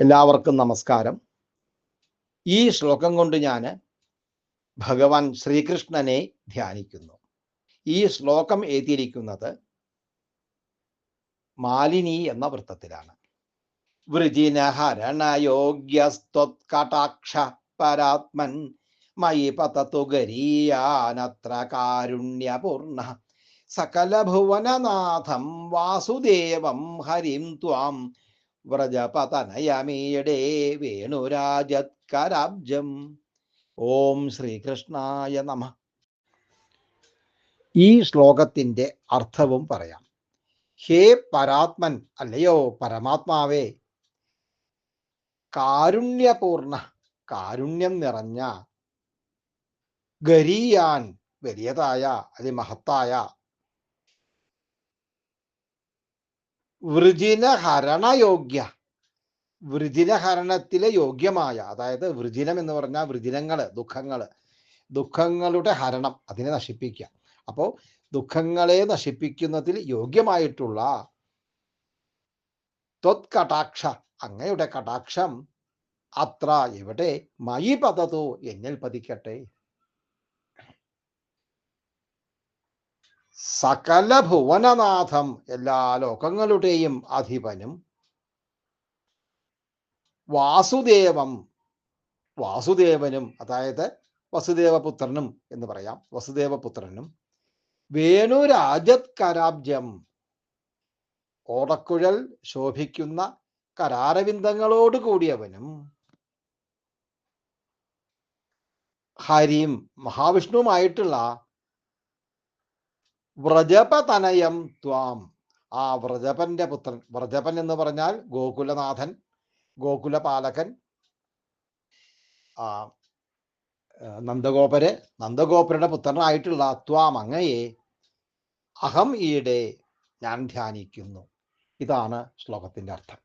എല്ലാവർക്കും നമസ്കാരം. ഈ ശ്ലോകം കൊണ്ട് ഞാൻ ഭഗവാൻ ശ്രീകൃഷ്ണനെ ധ്യാനിക്കുന്നു. ഈ ശ്ലോകം എഴുതിയിരിക്കുന്നത് മാലിനി എന്ന വൃത്തത്തിലാണ്. വൃജിനഹരണയോഗ്യസ്ത്വത്കടാക്ഷ പരാത്മൻ മയി പതതു ഗരീയാനത്ര കാരുണ്യപൂർണ സകലഭുവനനാഥം വാസുദേവം ഹരിം ത്വാം വ്രജപതനയമീടെ വേണുരാജത്കരാബ്ജം. ഓം ശ്രീകൃഷ്ണായ നമഃ. ഈ ശ്ലോകത്തിൻ്റെ അർത്ഥവും പറയാം. ഹേ പരാത്മൻ, അല്ലയോ പരമാത്മാവേ, കാരുണ്യപൂർണ, കാരുണ്യം നിറഞ്ഞ, ഗരീയാൻ, വലിയതായ അതിമഹത്തായ, വൃജിനഹരണയോഗ്യ, വൃജിനഹരണത്തിലെ യോഗ്യമായ, അതായത് വൃജിനം എന്ന് പറഞ്ഞാൽ വൃജിനങ്ങള്, ദുഃഖങ്ങളുടെ ഹരണം, അതിനെ നശിപ്പിക്കുക. അപ്പോൾ ദുഃഖങ്ങളെ നശിപ്പിക്കുന്നതിൽ യോഗ്യമായിട്ടുള്ള ത്വത്കടാക്ഷ, അങ്ങയുടെ കടാക്ഷം, അത്ര എവിടെ, മയി പതതു, എന്നിൽ പതിക്കട്ടെ. സകല ഭുവനനാഥം, എല്ലാ ലോകങ്ങളുടെയും അധിപനും, വാസുദേവനും, അതായത് വസുദേവപുത്രനും എന്ന് പറയാം, വസുദേവപുത്രനും, വേണുരാജത്കരാബ്ജം, ഓടക്കുഴൽ ശോഭിക്കുന്ന കരാരവിന്ദങ്ങളോട് കൂടിയവനും, ഹരിം, മഹാവിഷ്ണുവുമായിട്ടുള്ള, വ്രജപതനയം ത്വാം, ആ വ്രജപന്റെ പുത്രൻ, വ്രജപൻ എന്ന് പറഞ്ഞാൽ ഗോകുലനാഥൻ, ഗോകുലപാലകൻ, നന്ദഗോപരുടെ പുത്രനായിട്ടുള്ള ത്വാം, അങ്ങയെ അഹം ഈടെ ഞാൻ ധ്യാനിക്കുന്നു. ഇതാണ് ശ്ലോകത്തിൻ്റെ അർത്ഥം.